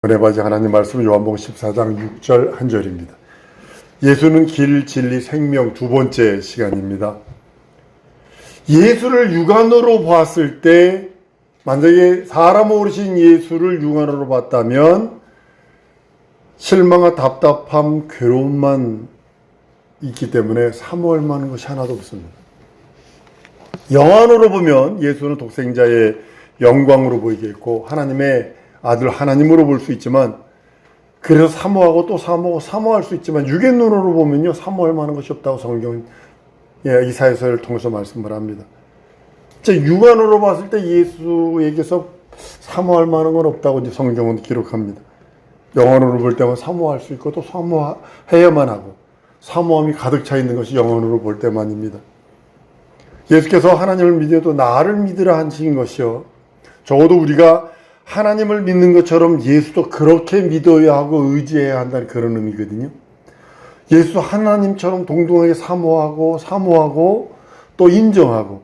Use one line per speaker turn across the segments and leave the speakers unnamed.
은혜받은 하나님 말씀 요한복음 14장 6절 한 절입니다. 예수는 길, 진리, 생명 두 번째 시간입니다. 예수를 육안으로 봤을 때 만약에 사람 오르신 예수를 육안으로 봤다면 실망과 답답함, 괴로움만 있기 때문에 사모할 만한 것이 하나도 없습니다. 영안으로 보면 예수는 독생자의 영광으로 보이겠고 하나님의 아들 하나님으로 볼 수 있지만, 그래서 사모하고 또 사모할 수 있지만 육의 눈으로 보면요 사모할 만한 것이 없다고 성경은 이사야서를 통해서 말씀을 합니다. 육안으로 봤을 때 예수에게서 사모할 만한 건 없다고 이제 성경은 기록합니다. 영안으로 볼 때만 사모할 수 있고 또 사모해야만 하고, 사모함이 가득 차 있는 것이 영안으로 볼 때만입니다. 예수께서 하나님을 믿어도 나를 믿으라 하신 것이요, 적어도 우리가 하나님을 믿는 것처럼 예수도 그렇게 믿어야 하고 의지해야 한다는 그런 의미거든요. 예수 하나님처럼 동등하게 사모하고 또 인정하고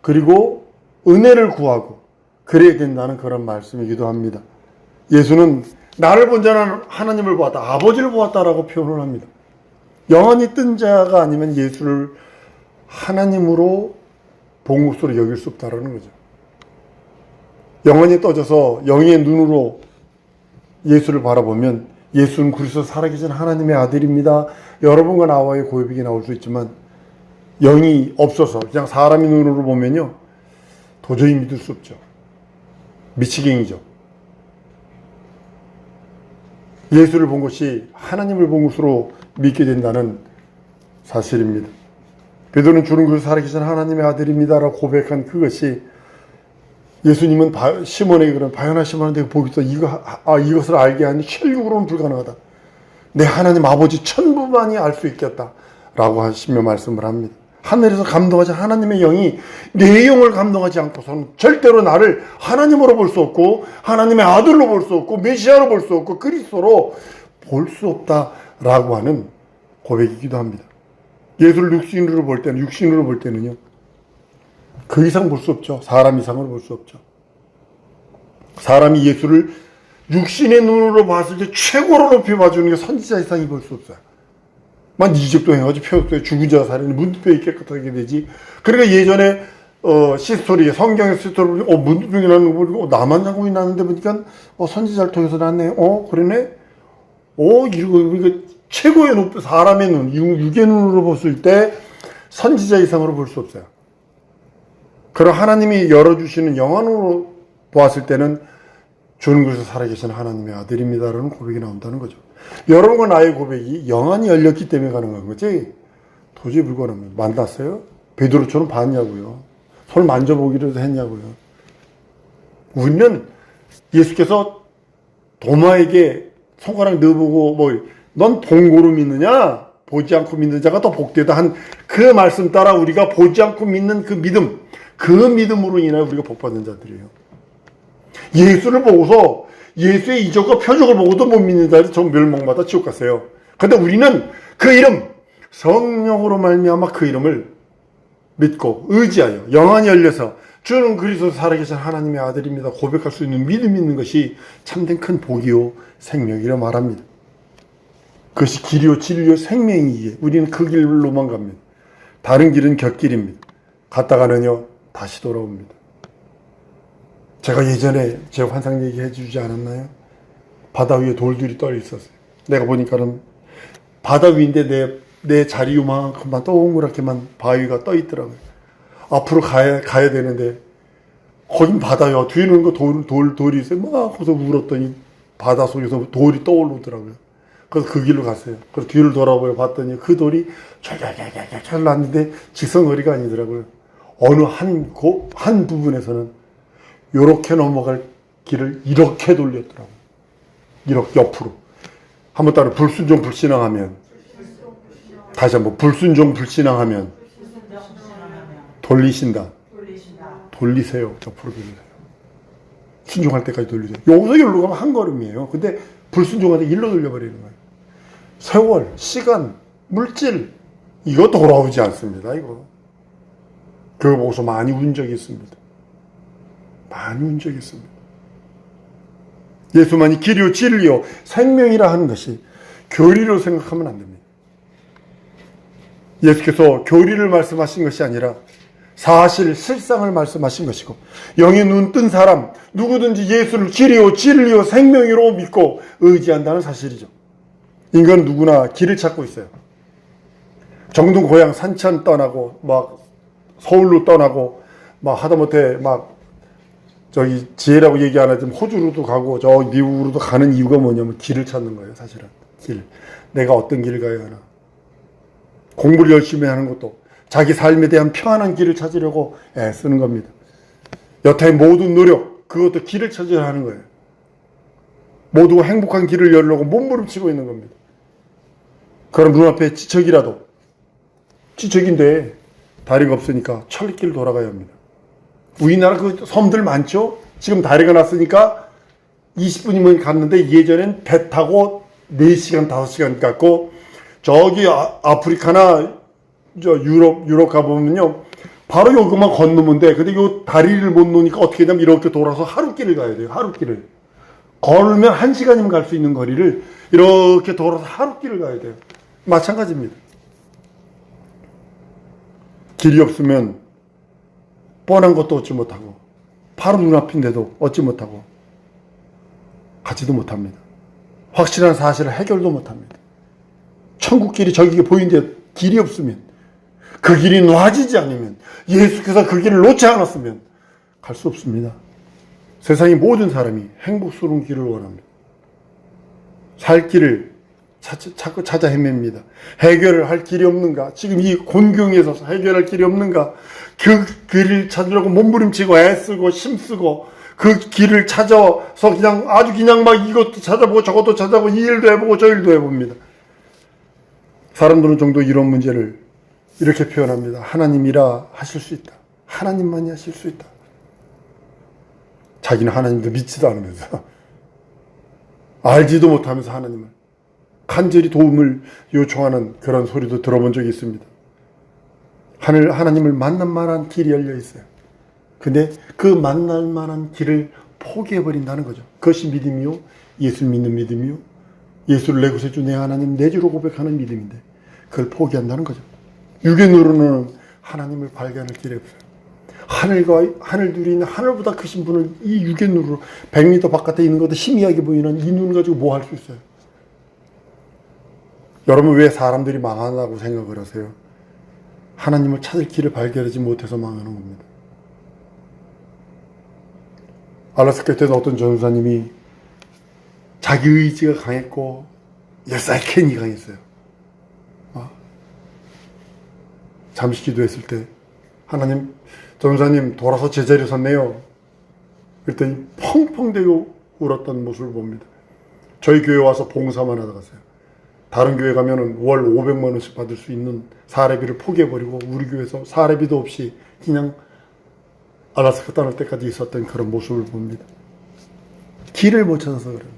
그리고 은혜를 구하고 그래야 된다는 그런 말씀이기도 합니다. 예수는 나를 본 자는 하나님을 보았다, 아버지를 보았다라고 표현을 합니다. 영원히 뜬 자가 아니면 예수를 하나님으로 본 것으로 여길 수 없다라는 거죠. 영원히 떠져서 영의 눈으로 예수를 바라보면 예수는 그리스도 살아계신 하나님의 아들입니다, 여러분과 나와의 고백이 나올 수 있지만, 영이 없어서 그냥 사람의 눈으로 보면요 도저히 믿을 수 없죠. 미치갱이죠. 예수를 본 것이 하나님을 본 것으로 믿게 된다는 사실입니다. 베드로는 주는 그리스도 살아계신 하나님의 아들입니다라고 고백한 그것이, 예수님은 시몬에게 그런 바요나 시몬한테 보기서 이것을 알게 하니 혈육으로는 불가능하다, 내 하나님 아버지 천부만이 알 수 있겠다 라고 하시며 말씀을 합니다. 하늘에서 감동하지 하나님의 영이 내 영을 감동하지 않고서는 절대로 나를 하나님으로 볼 수 없고 하나님의 아들로 볼 수 없고 메시아로 볼 수 없고 그리스도로 볼 수 없다라고 하는 고백이기도 합니다. 예수를 육신으로 볼 때는요 그 이상 볼 수 없죠. 사람 이상으로 볼 수 없죠. 사람이 예수를 육신의 눈으로 봤을 때 최고로 높이 봐주는 게 선지자 이상이 볼 수 없어요. 만 이적도 행하지, 표적도 죽은 자가 살아니 문둥병이 깨끗하게 되지. 그러니까 예전에 시스토리, 성경의 스토리 보니 문둥병이 나는 거 보니까 나만 장군이 났는데 보니까 선지자를 통해서 났네. 그러네. 이거 최고의 높이, 사람의 눈, 육의 눈으로 봤을 때 선지자 이상으로 볼 수 없어요. 그런 하나님이 열어주시는 영안으로 보았을 때는 주는 것에서 살아계신 하나님의 아들입니다라는 고백이 나온다는 거죠. 여러분과 나의 고백이 영안이 열렸기 때문에 가능한 거지 도저히 불가능합니다. 만났어요? 베드로처럼 봤냐고요? 손을 만져보기라도 했냐고요? 우리는 예수께서 도마에게 손가락 넣어보고 넌 본고로 믿느냐? 보지 않고 믿는 자가 더 복되다 한 그 말씀 따라 우리가 보지 않고 믿는 그 믿음, 그 믿음으로 인하여 우리가 복받은 자들이에요. 예수를 보고서 예수의 이적과 표적을 보고도 못 믿는 자들이 전 멸망마다 지옥 갔어요. 그런데 우리는 그 이름, 성령으로 말미암아 그 이름을 믿고 의지하여 영안이 열려서 주는 그리스도 살아계신 하나님의 아들입니다 고백할 수 있는 믿음이 있는 것이 참된 큰 복이요 생명이라 말합니다. 그것이 길이요 진리요 생명이기에 우리는 그 길로만 갑니다. 다른 길은 곁길입니다. 갔다가는요 다시 돌아옵니다. 제가 예전에 제 환상 얘기해 주지 않았나요? 바다 위에 돌들이 떠 있었어요. 내가 보니까는 바다 위인데 내 자리 요만큼만 동그랗게만 바위가 떠 있더라고요. 앞으로 가야 되는데 거긴 바다요. 뒤에 있는 거 돌이 있어요. 막 거기서 울었더니 바다 속에서 돌이 떠오르더라고요. 그래서 그 길로 갔어요. 그래서 뒤를 돌아보여 봤더니 그 돌이 잘 났는데 직선거리가 아니더라고요. 어느 한 부분에서는 이렇게 넘어갈 길을 이렇게 돌렸더라고요. 이렇게 옆으로. 한번 따라 불순종 불신앙하면, 다시 한번 불순종 불신앙하면 돌리신다. 돌리세요. 옆으로 돌리세요. 순종할 때까지 돌리세요. 여기서 일로 가면 한 걸음이에요. 근데 불순종한테 일로 돌려버리는 거예요. 세월, 시간, 물질 이거 돌아오지 않습니다. 이거. 그거 보고서 많이 운 적이 있습니다. 많이 운 적이 있습니다. 예수만이 길이요 진리요 생명이라 하는 것이 교리로 생각하면 안 됩니다. 예수께서 교리를 말씀하신 것이 아니라 사실 실상을 말씀하신 것이고, 영의 눈 뜬 사람 누구든지 예수를 길이요 진리요 생명이로 믿고 의지한다는 사실이죠. 인간은 누구나 길을 찾고 있어요. 정든 고향 산천 떠나고 막 서울로 떠나고 막 하다못해 막 저기 지혜라고 얘기 안 하지만 호주로도 가고 저 미국으로도 가는 이유가 뭐냐면 길을 찾는 거예요. 사실은 길, 내가 어떤 길을 가야 하나. 공부를 열심히 하는 것도 자기 삶에 대한 평안한 길을 찾으려고 애쓰는 겁니다. 여타의 모든 노력, 그것도 길을 찾으려 하는 거예요. 모두가 행복한 길을 열려고 몸부림치고 있는 겁니다. 그럼 눈앞에 지척인데 다리가 없으니까 철길 돌아가야 합니다. 우리나라 그 섬들 많죠? 지금 다리가 났으니까 20분이면 갔는데 예전엔 배 타고 4시간, 5시간 갔고, 저기 아프리카나 저 유럽 가보면요, 바로 여기만 건너면 돼. 근데 요 다리를 못 놓으니까 어떻게 되냐면 이렇게 돌아서 하루길을 가야 돼요. 하루길을. 걸으면 1시간이면 갈 수 있는 거리를 이렇게 돌아서 하루길을 가야 돼요. 마찬가지입니다. 길이 없으면 뻔한 것도 얻지 못하고, 바로 눈앞인데도 얻지 못하고, 가지도 못합니다. 확실한 사실을 해결도 못합니다. 천국길이 저기 보이는데 길이 없으면, 그 길이 놔지지 않으면, 예수께서 그 길을 놓지 않았으면 갈 수 없습니다. 세상의 모든 사람이 행복스러운 길을 원합니다. 살 길을 자꾸 찾아 헤맵니다. 해결을 할 길이 없는가? 지금 이 곤경에서 해결할 길이 없는가? 그 길을 찾으려고 몸부림치고 애쓰고 힘쓰고 그 길을 찾아서 그냥 막 이것도 찾아보고 저것도 찾아보고 이 일도 해보고 저 일도 해봅니다. 사람들은 종종 이런 문제를 이렇게 표현합니다. 하나님이라 하실 수 있다. 하나님만이 하실 수 있다. 자기는 하나님도 믿지도 않으면서, 알지도 못하면서 하나님을 간절히 도움을 요청하는 그런 소리도 들어본 적이 있습니다. 하나님을 만날 만한 길이 열려 있어요. 근데 그 만날 만한 길을 포기해버린다는 거죠. 그것이 믿음이요, 예수를 믿는 믿음이요, 예수를 내 구세주 내 하나님 내 주로 고백하는 믿음인데 그걸 포기한다는 거죠. 육의 눈으로는 하나님을 발견할 길이 없어요. 하늘 둘이 있는 하늘보다 크신 분을 이 육의 눈으로 100m 바깥에 있는 것도 희미하게 보이는 이 눈 가지고 뭐 할 수 있어요? 여러분, 왜 사람들이 망한다고 생각을 하세요? 하나님을 찾을 길을 발견하지 못해서 망하는 겁니다. 알라스카 때도 어떤 전사님이 자기 의지가 강했고 열사캔이 강했어요. 잠시 기도했을 때 하나님, 전사님 돌아서 제자리에 섰네요. 그랬더니 펑펑 대고 울었던 모습을 봅니다. 저희 교회 와서 봉사만 하다 갔어요. 다른 교회 가면은 월 500만 원씩 받을 수 있는 사례비를 포기해버리고 우리 교회에서 사례비도 없이 그냥 알라스카 떠날 때까지 있었던 그런 모습을 봅니다. 길을 못 찾아서 그래요.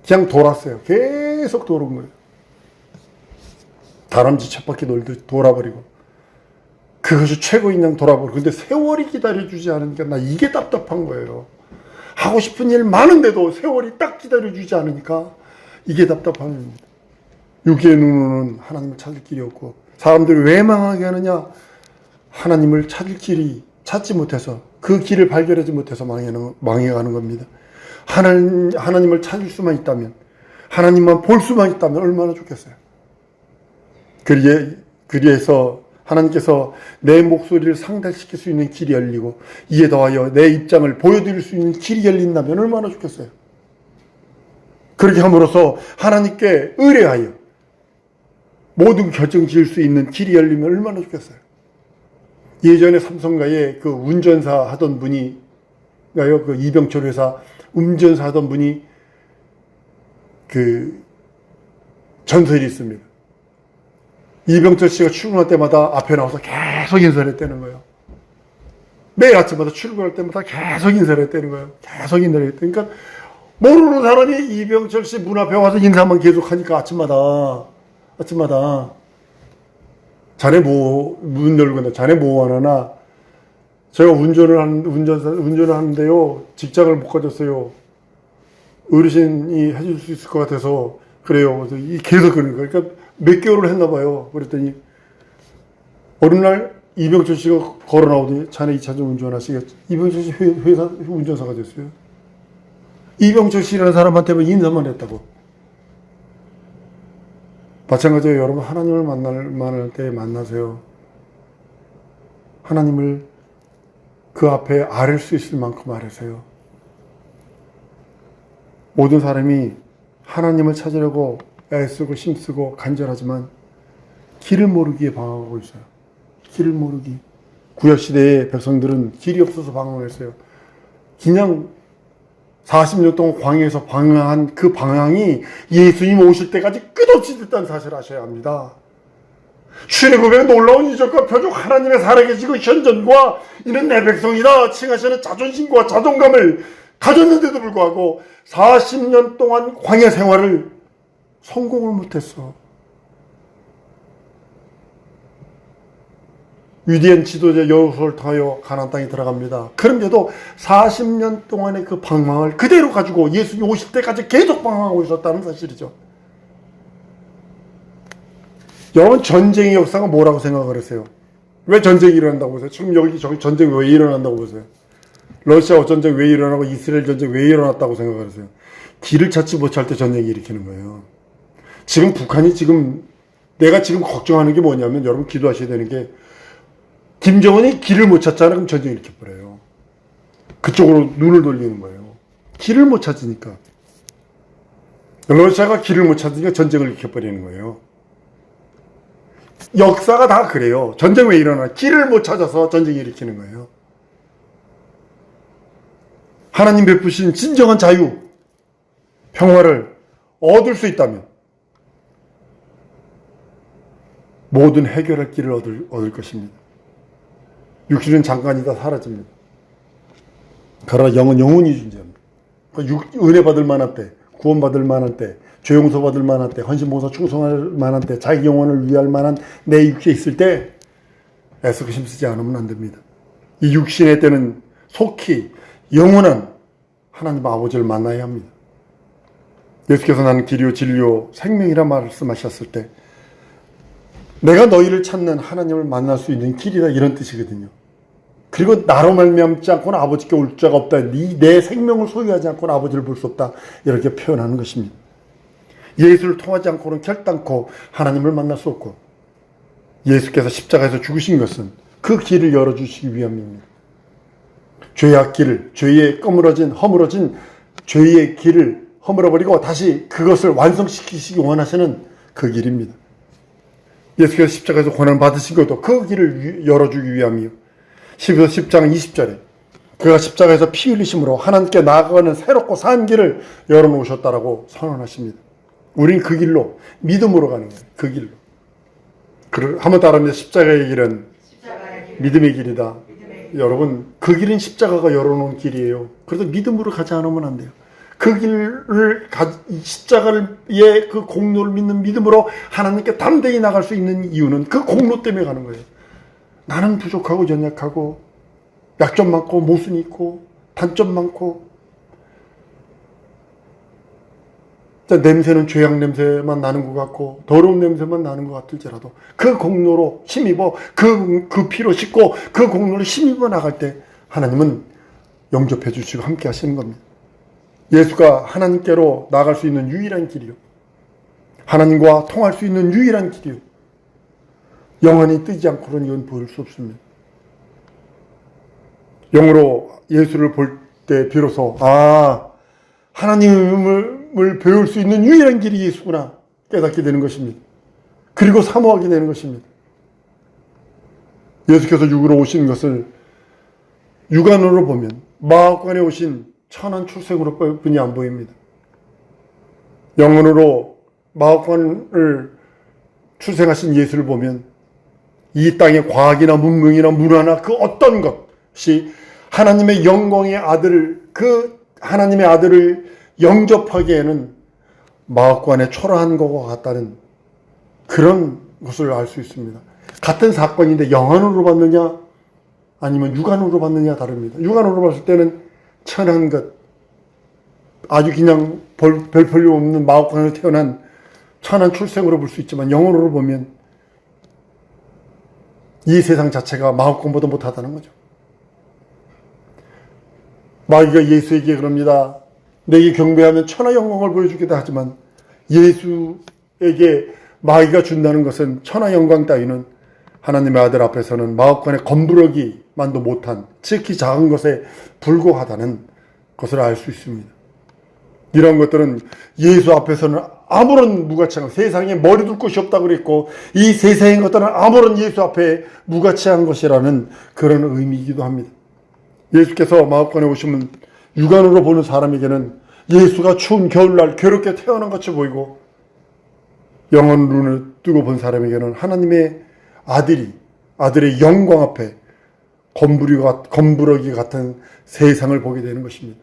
그냥 돌았어요. 계속 도는 거예요. 다람쥐 쳇바퀴 돌아버리고, 그것이 최고인 양 돌아버리고. 근데 세월이 기다려주지 않으니까 나 이게 답답한 거예요. 하고 싶은 일 많은데도 세월이 딱 기다려주지 않으니까 이게 답답한 겁니다. 육의 눈으로는 하나님을 찾을 길이 없고, 사람들이 왜 망하게 하느냐? 하나님을 찾을 길이 찾지 못해서, 그 길을 발견하지 못해서 망해가는 겁니다. 하나님을 찾을 수만 있다면, 하나님만 볼 수만 있다면 얼마나 좋겠어요. 그리해서 하나님께서 내 목소리를 상달시킬 수 있는 길이 열리고, 이에 더하여 내 입장을 보여드릴 수 있는 길이 열린다면 얼마나 좋겠어요. 그렇게 함으로써 하나님께 의뢰하여 모든 결정 지을 수 있는 길이 열리면 얼마나 좋겠어요. 예전에 삼성가에 그 운전사 하던 분이, 그 이병철 회사 운전사 하던 분이 그 전설이 있습니다. 이병철 씨가 출근할 때마다 앞에 나와서 계속 인사를 했다는 거예요. 매일 아침마다 출근할 때마다 계속 인사를 했다는 거예요. 계속 인사를 했다는 거예요. 그러니까 모르는 사람이 이병철 씨 문 앞에 와서 인사만 계속 하니까 아침마다 자네 문 열고, 자네 뭐 하나? 제가 운전을 하는데요, 직장을 못 가졌어요. 어르신이 해줄 수 있을 것 같아서 그래요. 그래서 계속 그러는 거예요. 그러니까 몇 개월을 했나 봐요. 그랬더니 어느 날 이병철 씨가 걸어 나오더니 자네 2차전 운전하시겠죠. 이병철 씨 회사 운전사가 됐어요. 이병철 씨라는 사람한테만 인사만 했다고. 마찬가지로 여러분 하나님을 만날 때 만나세요. 하나님을 그 앞에 아뢰 수 있을 만큼 아뢰세요. 모든 사람이 하나님을 찾으려고 애쓰고 힘쓰고 간절하지만 길을 모르기에 방황하고 있어요. 길을 모르기. 구약시대의 백성들은 길이 없어서 방황했어요. 그냥 40년 동안 광야에서 방황한 그 방황이 예수님 오실 때까지 끝없이 됐다는 사실을 아셔야 합니다. 출애굽의 놀라운 이적과 표적, 하나님의 살아계시고 현존과 이는 내 백성이다 칭하시는 자존심과 자존감을 가졌는데도 불구하고 40년 동안 광야 생활을 성공을 못했어. 위대한 지도자 여호수아를 통하여 가나안 땅에 들어갑니다. 그런데도 40년 동안의 그 방황을 그대로 가지고 예수님 오실 때까지 계속 방황하고 있었다는 사실이죠. 여러분, 전쟁의 역사가 뭐라고 생각을 했어요? 왜 전쟁이 일어난다고 보세요? 지금 여기 전쟁 왜 일어난다고 보세요? 러시아 전쟁 왜 일어나고 이스라엘 전쟁 왜 일어났다고 생각을 하세요? 길을 찾지 못할 때 전쟁이 일으키는 거예요. 지금 북한이 내가 지금 걱정하는 게 뭐냐면, 여러분 기도하셔야 되는 게, 김정은이 길을 못 찾잖아. 그럼 전쟁 일으켜버려요. 그쪽으로 눈을 돌리는 거예요. 길을 못 찾으니까. 러시아가 길을 못 찾으니까 전쟁을 일으켜버리는 거예요. 역사가 다 그래요. 전쟁 왜 일어나? 길을 못 찾아서 전쟁을 일으키는 거예요. 하나님 베푸신 진정한 자유, 평화를 얻을 수 있다면 모든 해결할 길을 얻을 것입니다. 육신은 잠깐이다 사라집니다. 그러나 영은 영원히 존재합니다. 은혜 받을 만한 때, 구원 받을 만한 때, 죄용서 받을 만한 때, 헌신봉사 충성할 만한 때, 자기 영혼을 위할 만한 내 육체에 있을 때 애쓰고 힘쓰지 않으면 안 됩니다. 이 육신의 때는 속히 영원한 하나님 아버지를 만나야 합니다. 예수께서 나는 길이요 진리요 생명이라 말씀하셨을 때 내가 너희를 찾는 하나님을 만날 수 있는 길이다, 이런 뜻이거든요. 그리고 나로 말미암지 않고는 아버지께 올 자가 없다. 내 생명을 소유하지 않고는 아버지를 볼 수 없다, 이렇게 표현하는 것입니다. 예수를 통하지 않고는 결단코 하나님을 만날 수 없고, 예수께서 십자가에서 죽으신 것은 그 길을 열어주시기 위함입니다. 죄의 앞길을, 죄의 허물어진 죄의 길을 허물어버리고 다시 그것을 완성시키시기 원하시는 그 길입니다. 예수께서 십자가에서 고난 받으신 것도 그 길을 열어주기 위함이요. 10장 20절에 그가 십자가에서 피 흘리심으로 하나님께 나아가는 새롭고 산 길을 열어놓으셨다라고 선언하십니다. 우리는 그 길로, 믿음으로 가는 거예요. 그 길로. 한번 따라합니다. 십자가의 길은 믿음의 길이다. 여러분, 그 길은 십자가가 열어놓은 길이에요. 그래서 믿음으로 가지 않으면 안 돼요. 그 길을, 십자가의 그 공로를 믿는 믿음으로 하나님께 담대히 나갈 수 있는 이유는 그 공로 때문에 가는 거예요. 나는 부족하고 연약하고 약점 많고 모순이 있고 단점 많고, 냄새는 죄악 냄새만 나는 것 같고 더러운 냄새만 나는 것 같을지라도 그 공로로 힘입어, 그 피로 씻고 그 공로로 힘입어 나갈 때 하나님은 영접해 주시고 함께 하시는 겁니다. 예수가 하나님께로 나갈 수 있는 유일한 길이요, 하나님과 통할 수 있는 유일한 길이요, 영원히 뜨지 않고는 이건 보일 수 없습니다. 영으로 예수를 볼 때 비로소 하나님을 배울 수 있는 유일한 길이 예수구나 깨닫게 되는 것입니다. 그리고 사모하게 되는 것입니다. 예수께서 육으로 오시는 것을 육안으로 보면 마음관에 오신 천한 출생으로 뿐이 안 보입니다. 영혼으로 마음관을 출생하신 예수를 보면 이 땅의 과학이나 문명이나 문화나 그 어떤 것이 하나님의 영광의 아들을, 하나님의 아들을 영접하기에는 마음관에 초라한 것과 같다는 그런 것을 알 수 있습니다. 같은 사건인데 영안으로 봤느냐 아니면 육안으로 봤느냐 다릅니다. 육안으로 봤을 때는 천한 것, 아주 그냥 별 볼일 없는 마옥간에서 태어난 천한 출생으로 볼 수 있지만 영혼으로 보면 이 세상 자체가 마옥간보다 못하다는 거죠. 마귀가 예수에게 그럽니다. 내게 경배하면 천하 영광을 보여주겠다 하지만 예수에게 마귀가 준다는 것은 천하 영광 따위는 하나님의 아들 앞에서는 마옥간의 검부러기만도 못한 지극히 작은 것에 불과하다는 것을 알 수 있습니다. 이런 것들은 예수 앞에서는 아무런 무가치한, 세상에 머리 둘 곳이 없다고 그랬고 이 세상의 것들은 아무런 예수 앞에 무가치한 것이라는 그런 의미이기도 합니다. 예수께서 마옥간에 오시면 육안으로 보는 사람에게는 예수가 추운 겨울날 괴롭게 태어난 같이 보이고 영혼 눈을 뜨고 본 사람에게는 하나님의 아들의 영광 앞에 검부러기 같은 세상을 보게 되는 것입니다.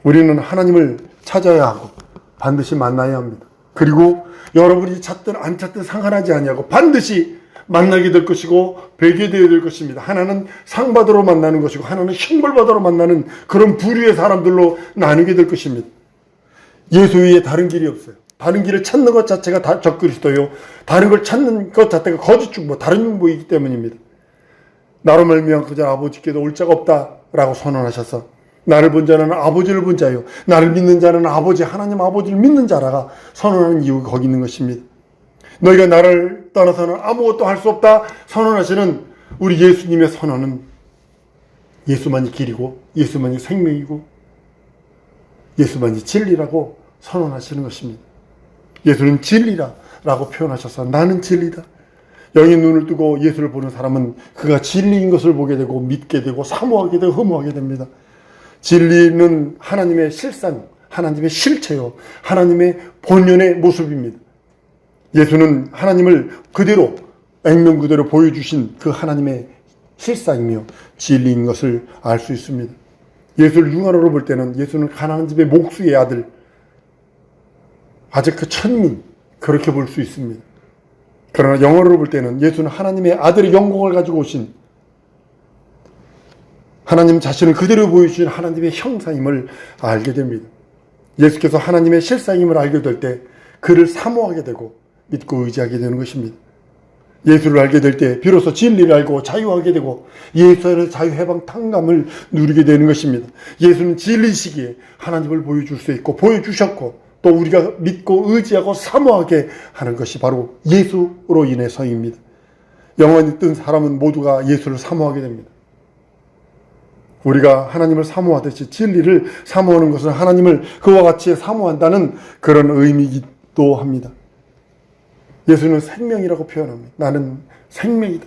우리는 하나님을 찾아야 하고 반드시 만나야 합니다. 그리고 여러분이 찾든 안 찾든 상관하지 아니하고 반드시 만나게 될 것이고 뵈게 되어야 될 것입니다. 하나는 상 받으러 만나는 것이고 하나는 형벌 받으러 만나는 그런 부류의 사람들로 나누게 될 것입니다. 예수 외에 다른 길이 없어요. 다른 길을 찾는 것 자체가 다 적그리스도요. 다른 걸 찾는 것 자체가 거짓 중보, 다른 중보이기 때문입니다. 나로 말미암아 그저 아버지께도 올 자가 없다라고 선언하셔서 나를 본 자는 아버지를 본 자요, 나를 믿는 자는 아버지 하나님 아버지를 믿는 자라가 선언하는 이유가 거기 있는 것입니다. 너희가 나를 떠나서는 아무것도 할 수 없다 선언하시는 우리 예수님의 선언은 예수만이 길이고 예수만이 생명이고 예수만이 진리라고 선언하시는 것입니다. 예수는 진리라고 표현하셔서 나는 진리다. 영의 눈을 뜨고 예수를 보는 사람은 그가 진리인 것을 보게 되고 믿게 되고 사모하게 되고 흠모하게 됩니다. 진리는 하나님의 실상, 하나님의 실체요, 하나님의 본연의 모습입니다. 예수는 하나님을 그대로 액면 그대로 보여주신 그 하나님의 실상이며 진리인 것을 알 수 있습니다. 예수를 융화로 볼 때는 예수는 가난한 집의 목수의 아들, 아직 그 천민, 그렇게 볼 수 있습니다. 그러나 영어로 볼 때는 예수는 하나님의 아들의 영광을 가지고 오신 하나님 자신을 그대로 보여주신 하나님의 형상임을 알게 됩니다. 예수께서 하나님의 실상임을 알게 될 때 그를 사모하게 되고 믿고 의지하게 되는 것입니다. 예수를 알게 될 때 비로소 진리를 알고 자유하게 되고 예수 안에서 자유해방 탕감을 누리게 되는 것입니다. 예수는 진리시기에 하나님을 보여줄 수 있고 보여주셨고 또 우리가 믿고 의지하고 사모하게 하는 것이 바로 예수로 인해서입니다. 영원히 뜬 사람은 모두가 예수를 사모하게 됩니다. 우리가 하나님을 사모하듯이 진리를 사모하는 것은 하나님을 그와 같이 사모한다는 그런 의미이기도 합니다. 예수는 생명이라고 표현합니다. 나는 생명이다.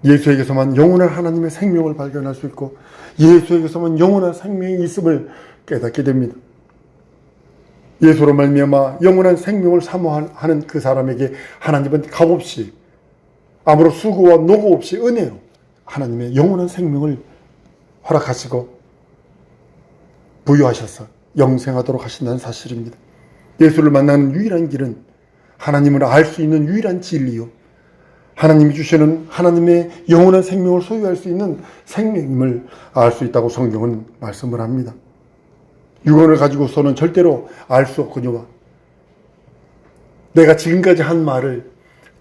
예수에게서만 영원한 하나님의 생명을 발견할 수 있고 예수에게서만 영원한 생명이 있음을 깨닫게 됩니다. 예수로 말미암아 영원한 생명을 사모하는 그 사람에게 하나님은 값없이 아무런 수고와 노고 없이 은혜로 하나님의 영원한 생명을 허락하시고 부여하셔서 영생하도록 하신다는 사실입니다. 예수를 만나는 유일한 길은 하나님을 알 수 있는 유일한 진리요, 하나님이 주시는 하나님의 영원한 생명을 소유할 수 있는 생명임을 알 수 있다고 성경은 말씀을 합니다. 육언을 가지고서는 절대로 알 수 없거니와 내가 지금까지 한 말을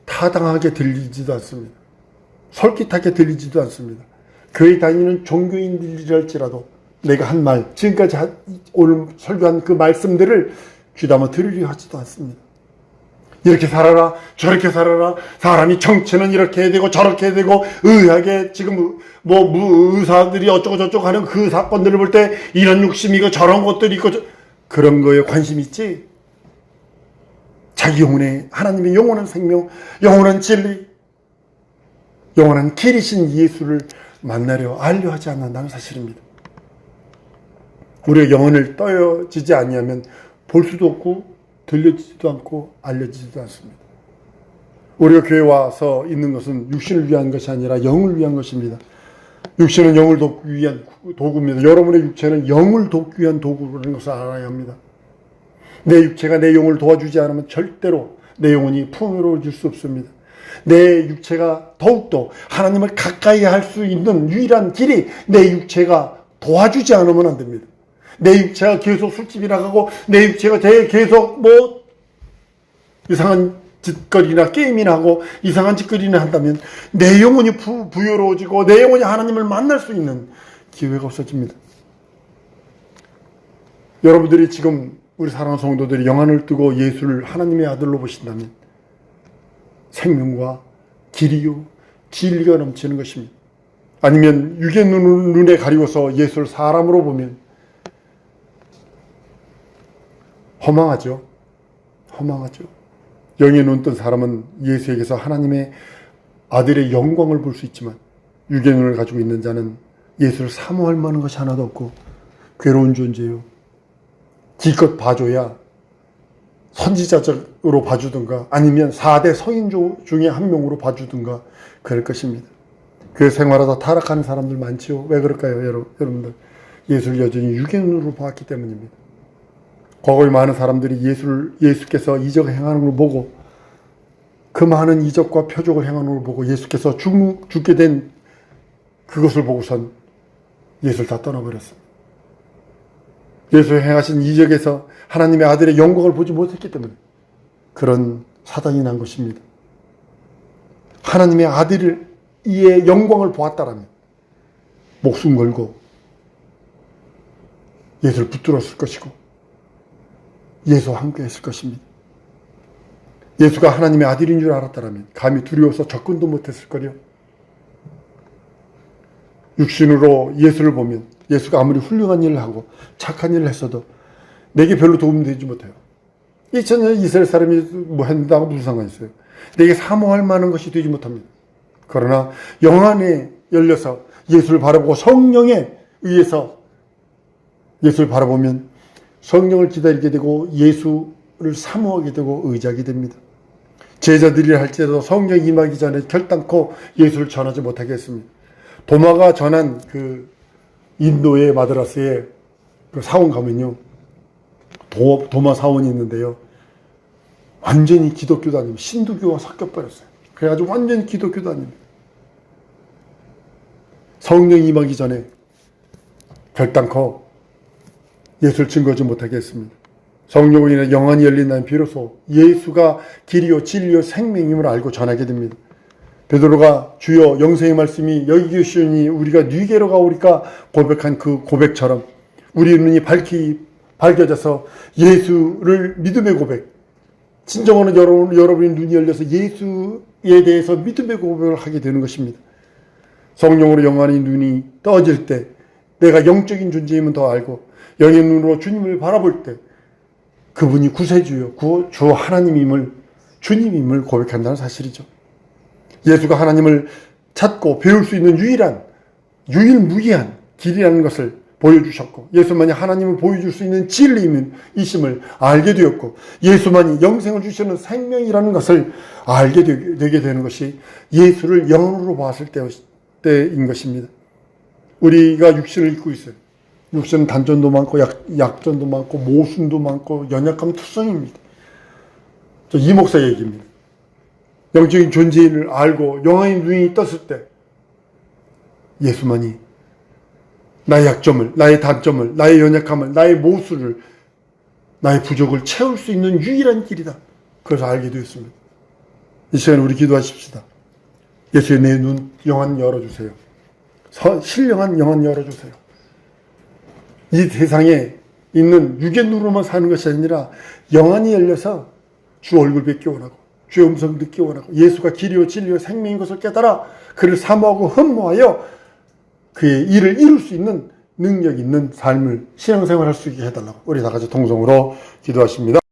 타당하게 들리지도 않습니다. 솔깃하게 들리지도 않습니다. 교회 다니는 종교인들이랄지라도 내가 한 말, 지금까지 오늘 설교한 그 말씀들을 귀담아 들으려 하지도 않습니다. 이렇게 살아라, 저렇게 살아라, 사람이 정치는 이렇게 해야 되고 저렇게 해야 되고 의학에 지금 의사들이 어쩌고 저쩌고 하는 그 사건들을 볼 때 이런 욕심이 있고 저런 것들이 있고 그런 거에 관심 있지, 자기 영혼에 하나님의 영원한 생명, 영원한 진리, 영원한 길이신 예수를 만나려 알려 하지 않는다는 사실입니다. 우리의 영혼을 떠여지지 아니하면 볼 수도 없고 들려지지도 않고 알려지지도 않습니다. 우리가 교회에 와서 있는 것은 육신을 위한 것이 아니라 영을 위한 것입니다. 육신은 영을 돕기 위한 도구입니다. 여러분의 육체는 영을 돕기 위한 도구라는 것을 알아야 합니다. 내 육체가 내 영을 도와주지 않으면 절대로 내 영혼이 풍요로워질 수 없습니다. 내 육체가 더욱더 하나님을 가까이 할 수 있는 유일한 길이 내 육체가 도와주지 않으면 안 됩니다. 내 육체가 계속 술집이나 가고 내 육체가 계속 뭐 이상한 짓거리나 게임이나 하고 이상한 짓거리나 한다면 내 영혼이 부여로워지고 내 영혼이 하나님을 만날 수 있는 기회가 없어집니다. 여러분들이 지금 우리 사랑하는 성도들이 영안을 뜨고 예수를 하나님의 아들로 보신다면 생명과 길이요 진리가 넘치는 것입니다. 아니면 육의 눈에 가리워서 예수를 사람으로 보면 허망하죠. 허망하죠. 영의 눈 뜬 사람은 예수에게서 하나님의 아들의 영광을 볼 수 있지만 육의 눈을 가지고 있는 자는 예수를 사모할 만한 것이 하나도 없고 괴로운 존재요. 기껏 봐줘야 선지자적으로 봐주든가 아니면 4대 성인 중에 한 명으로 봐주든가 그럴 것입니다. 그 생활하다 타락하는 사람들 많지요. 왜 그럴까요, 여러분들? 예수를 여전히 육의 눈으로 보았기 때문입니다. 과거에 많은 사람들이 예수께서 이적을 행하는 걸 보고 그 많은 이적과 표적을 행하는 걸 보고 예수께서 죽게 된 그것을 보고선 예수를 다 떠나버렸습니다. 예수 행하신 이적에서 하나님의 아들의 영광을 보지 못했기 때문에 그런 사단이 난 것입니다. 하나님의 아들의 영광을 보았다라면 목숨 걸고 예수를 붙들었을 것이고 예수와 함께 했을 것입니다. 예수가 하나님의 아들인 줄 알았다면 감히 두려워서 접근도 못했을 거요. 육신으로 예수를 보면 예수가 아무리 훌륭한 일을 하고 착한 일을 했어도 내게 별로 도움이 되지 못해요. 2000년 이스라엘 사람이 뭐 한다고 무슨 상관이 있어요. 내게 사모할 만한 것이 되지 못합니다. 그러나 영안에 열려서 예수를 바라보고 성령에 의해서 예수를 바라보면 성령을 기다리게 되고 예수를 사모하게 되고 의지하게 됩니다. 제자들이 할지라도 성령이 임하기 전에 결단코 예수를 전하지 못하게 했습니다. 도마가 전한 그 인도의 마드라스에 그 사원 가면요. 도마 사원이 있는데요. 완전히 기독교도 아니고 신두교와 섞여버렸어요. 그래가지고 완전히 기독교도 아닙니다. 성령이 임하기 전에 결단코 예수를 증거하지 못하게 했습니다. 성령으로 인해 영안이 열린다면 비로소 예수가 길이요 진리요 생명임을 알고 전하게 됩니다. 베드로가 주여 영생의 말씀이 여기 계시니 우리가 네게로 가오리까 고백한 그 고백처럼 우리의 눈이 밝혀져서 예수를 믿음의 고백, 진정으로 여러분의 눈이 열려서 예수에 대해서 믿음의 고백을 하게 되는 것입니다. 성령으로 영안의 눈이 떠질 때 내가 영적인 존재임은 더 알고 영의 눈으로 주님을 바라볼 때 그분이 구세주요 주 하나님임을 주님임을 고백한다는 사실이죠. 예수가 하나님을 찾고 배울 수 있는 유일무이한 길이라는 것을 보여주셨고 예수만이 하나님을 보여줄 수 있는 진리이심을 알게 되었고 예수만이 영생을 주시는 생명이라는 것을 알게 되게 되는 것이 예수를 영으로 봤을 때인 것입니다. 우리가 육신을 입고 있어요. 육신은 단전도 많고 약전도 많고 모순도 많고 연약함 투성입니다. 이 목사 얘기입니다. 영적인 존재를 알고 영의 눈이 떴을 때 예수만이 나의 약점을, 나의 단점을, 나의 연약함을, 나의 모순을, 나의 부족을 채울 수 있는 유일한 길이다. 그래서 알게 되었습니다. 이 시간에 우리 기도하십시다. 예수의 내 눈 영안 열어주세요. 신령한 영안 열어주세요. 이 세상에 있는 육의 눈으로만 사는 것이 아니라 영안이 열려서 주 얼굴 뵙기 원하고 주의 음성 듣기 원하고 예수가 길이요 진리요 생명인 것을 깨달아 그를 사모하고 흠모하여 그의 일을 이룰 수 있는 능력 있는 삶을 신앙생활할 수 있게 해달라고 우리 다 같이 통성으로 기도하십니다.